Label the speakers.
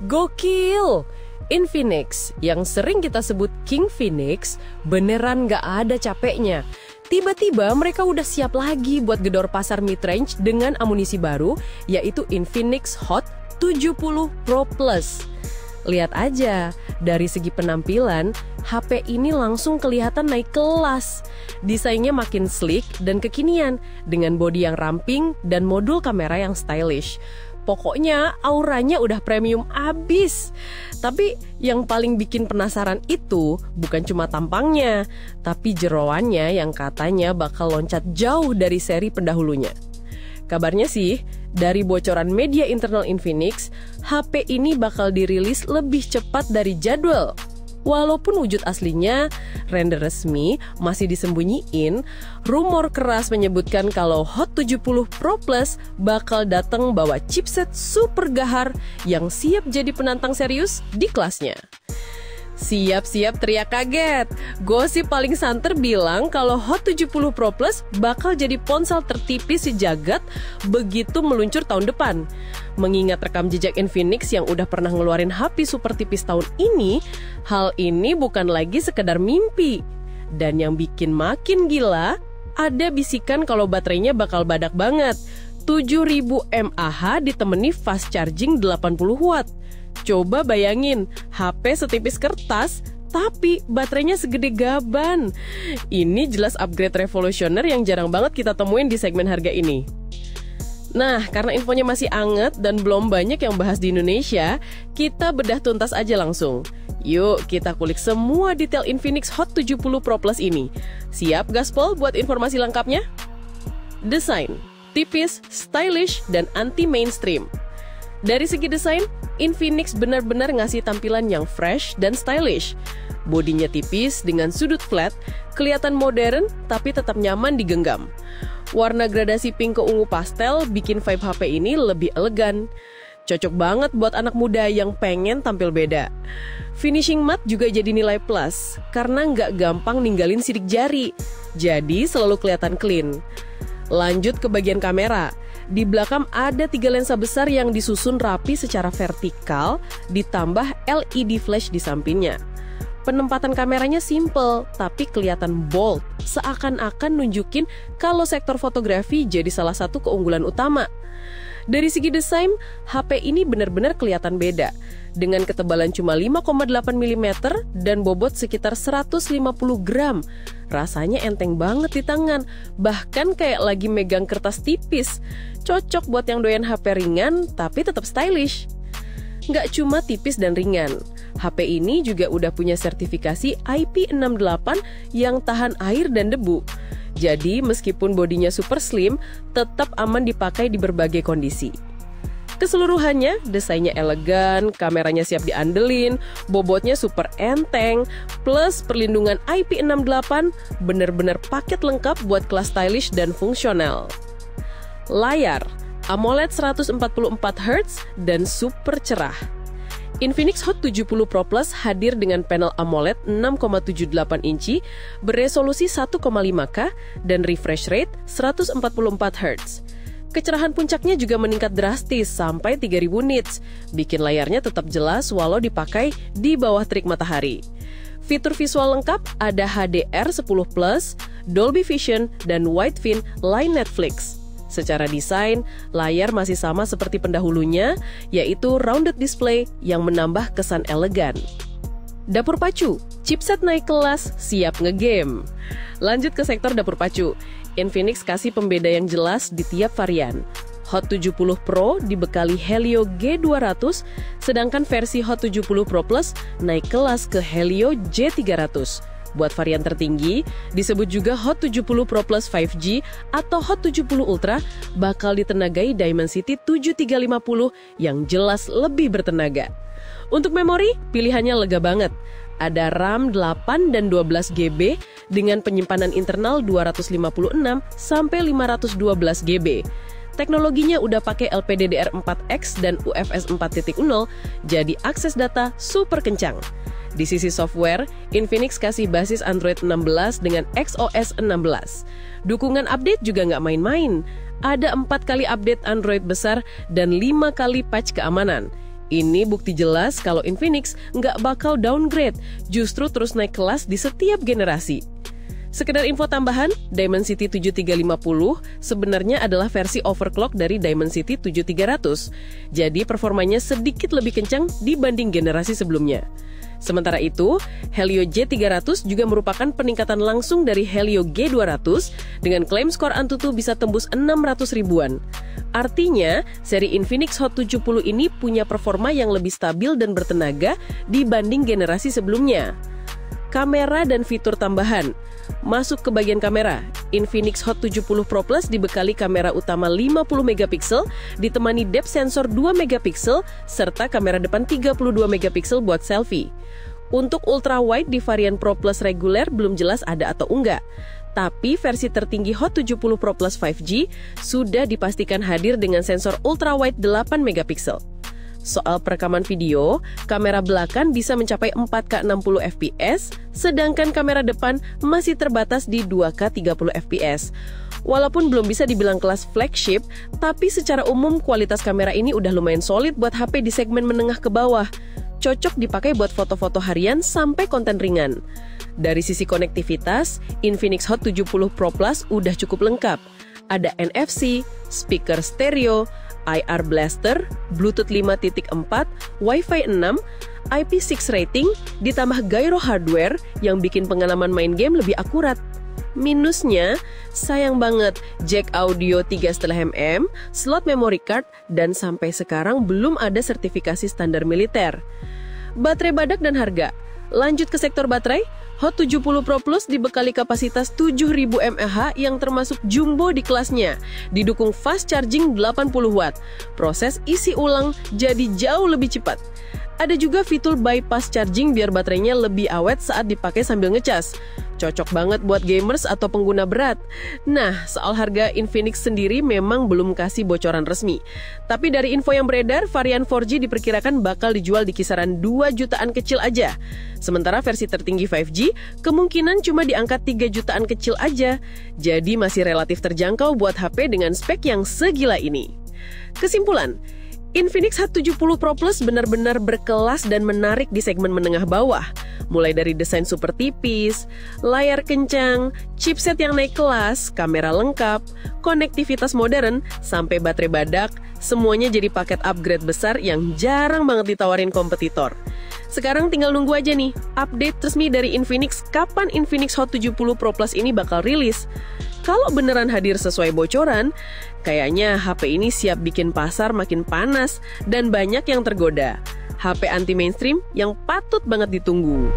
Speaker 1: Gokil! Infinix, yang sering kita sebut King Phoenix, beneran gak ada capeknya. Tiba-tiba mereka udah siap lagi buat gedor pasar mid-range dengan amunisi baru, yaitu Infinix Hot 70 Pro Plus. Lihat aja, dari segi penampilan, HP ini langsung kelihatan naik kelas. Desainnya makin sleek dan kekinian, dengan bodi yang ramping dan modul kamera yang stylish. Pokoknya auranya udah premium abis. Tapi yang paling bikin penasaran itu bukan cuma tampangnya, tapi jeroannya yang katanya bakal loncat jauh dari seri pendahulunya. Kabarnya sih, dari bocoran media internal Infinix, HP ini bakal dirilis lebih cepat dari jadwal. Walaupun wujud aslinya, render resmi masih disembunyiin, rumor keras menyebutkan kalau Hot 70 Pro Plus bakal datang bawa chipset super gahar yang siap jadi penantang serius di kelasnya. Siap-siap teriak kaget. Gosip paling santer bilang kalau Hot 70 Pro Plus bakal jadi ponsel tertipis sejagat begitu meluncur tahun depan. Mengingat rekam jejak Infinix yang udah pernah ngeluarin HP super tipis tahun ini, hal ini bukan lagi sekedar mimpi. Dan yang bikin makin gila, ada bisikan kalau baterainya bakal badak banget. 7000 mAh ditemani fast charging 80 watt. Coba bayangin, HP setipis kertas, tapi baterainya segede gaban. Ini jelas upgrade revolusioner yang jarang banget kita temuin di segmen harga ini. Nah, karena infonya masih anget dan belum banyak yang bahas di Indonesia, kita bedah tuntas aja langsung. Yuk, kita kulik semua detail Infinix Hot 70 Pro Plus ini. Siap gaspol buat informasi lengkapnya? Desain, tipis, stylish, dan anti-mainstream. Dari segi desain, Infinix benar-benar ngasih tampilan yang fresh dan stylish. Bodinya tipis dengan sudut flat, kelihatan modern tapi tetap nyaman digenggam. Warna gradasi pink ke ungu pastel bikin vibe HP ini lebih elegan. Cocok banget buat anak muda yang pengen tampil beda. Finishing matte juga jadi nilai plus, karena nggak gampang ninggalin sidik jari. Jadi selalu kelihatan clean. Lanjut ke bagian kamera. Di belakang ada 3 lensa besar yang disusun rapi secara vertikal, ditambah LED flash di sampingnya. Penempatan kameranya simple, tapi kelihatan bold, seakan-akan nunjukin kalau sektor fotografi jadi salah satu keunggulan utama. Dari segi desain, HP ini benar-benar kelihatan beda. Dengan ketebalan cuma 5,8 mm dan bobot sekitar 150 gram. Rasanya enteng banget di tangan, bahkan kayak lagi megang kertas tipis. Cocok buat yang doyan HP ringan, tapi tetap stylish. Nggak cuma tipis dan ringan, HP ini juga udah punya sertifikasi IP68 yang tahan air dan debu. Jadi meskipun bodinya super slim, tetap aman dipakai di berbagai kondisi. Keseluruhannya, desainnya elegan, kameranya siap diandelin, bobotnya super enteng, plus perlindungan IP68, bener-bener paket lengkap buat kelas stylish dan fungsional. Layar, AMOLED 144Hz dan super cerah. Infinix Hot 70 Pro Plus hadir dengan panel AMOLED 6,78 inci beresolusi 1,5K dan refresh rate 144Hz. Kecerahan puncaknya juga meningkat drastis sampai 3000 nits, bikin layarnya tetap jelas walau dipakai di bawah terik matahari. Fitur visual lengkap ada HDR10+, Dolby Vision, dan Widefin line Netflix. Secara desain, layar masih sama seperti pendahulunya, yaitu rounded display yang menambah kesan elegan. Dapur pacu, chipset naik kelas, siap ngegame. Lanjut ke sektor dapur pacu. Infinix kasih pembeda yang jelas di tiap varian. Hot 70 Pro dibekali Helio G200, sedangkan versi Hot 70 Pro Plus naik kelas ke Helio J300. Buat varian tertinggi, disebut juga Hot 70 Pro Plus 5G atau Hot 70 Ultra, bakal ditenagai Dimensity 7350 yang jelas lebih bertenaga. Untuk memori, pilihannya lega banget. Ada RAM 8 dan 12 GB dengan penyimpanan internal 256 sampai 512 GB. Teknologinya udah pakai LPDDR4X dan UFS 4.0, jadi akses data super kencang. Di sisi software, Infinix kasih basis Android 16 dengan XOS 16. Dukungan update juga nggak main-main. Ada 4 kali update Android besar dan 5 kali patch keamanan. Ini bukti jelas kalau Infinix nggak bakal downgrade, justru terus naik kelas di setiap generasi. Sekedar info tambahan, Dimensity 7350 sebenarnya adalah versi overclock dari Dimensity 7300. Jadi performanya sedikit lebih kencang dibanding generasi sebelumnya. Sementara itu, Helio G300 juga merupakan peningkatan langsung dari Helio G200 dengan klaim skor Antutu bisa tembus 600 ribuan. Artinya, seri Infinix Hot 70 ini punya performa yang lebih stabil dan bertenaga dibanding generasi sebelumnya. Kamera dan fitur tambahan. Masuk ke bagian kamera, Infinix Hot 70 Pro Plus dibekali kamera utama 50 megapiksel, ditemani depth sensor 2 megapiksel, serta kamera depan 32 megapiksel buat selfie. Untuk ultra wide di varian Pro Plus reguler belum jelas ada atau enggak. Tapi versi tertinggi Hot 70 Pro Plus 5G sudah dipastikan hadir dengan sensor ultra wide 8 megapiksel. Soal perekaman video, kamera belakang bisa mencapai 4K 60 fps, sedangkan kamera depan masih terbatas di 2K 30 fps. Walaupun belum bisa dibilang kelas flagship, tapi secara umum kualitas kamera ini udah lumayan solid buat HP di segmen menengah ke bawah. Cocok dipakai buat foto-foto harian sampai konten ringan. Dari sisi konektivitas, Infinix Hot 70 Pro Plus udah cukup lengkap. Ada NFC, speaker stereo, IR blaster, Bluetooth 5.4, Wi-Fi 6, IP6 rating, ditambah gyro hardware yang bikin pengalaman main game lebih akurat. Minusnya, sayang banget, jack audio 3,5 mm, slot memory card, dan sampai sekarang belum ada sertifikasi standar militer. Baterai badak dan harga. Lanjut ke sektor baterai, Hot 70 Pro Plus dibekali kapasitas 7000 mAh yang termasuk jumbo di kelasnya. Didukung fast charging 80 watt. Proses isi ulang jadi jauh lebih cepat. Ada juga fitur bypass charging biar baterainya lebih awet saat dipakai sambil ngecas. Cocok banget buat gamers atau pengguna berat. Nah, soal harga Infinix sendiri memang belum kasih bocoran resmi. Tapi dari info yang beredar, varian 4G diperkirakan bakal dijual di kisaran 2 jutaan kecil aja. Sementara versi tertinggi 5G kemungkinan cuma di angka 3 jutaan kecil aja. Jadi masih relatif terjangkau buat HP dengan spek yang segila ini. Kesimpulan, Infinix Hot 70 Pro Plus benar-benar berkelas dan menarik di segmen menengah bawah. Mulai dari desain super tipis, layar kencang, chipset yang naik kelas, kamera lengkap, konektivitas modern, sampai baterai badak, semuanya jadi paket upgrade besar yang jarang banget ditawarin kompetitor. Sekarang tinggal nunggu aja nih, update resmi dari Infinix kapan Infinix Hot 70 Pro Plus ini bakal rilis. Kalau beneran hadir sesuai bocoran, kayaknya HP ini siap bikin pasar makin panas dan banyak yang tergoda. HP anti-mainstream yang patut banget ditunggu.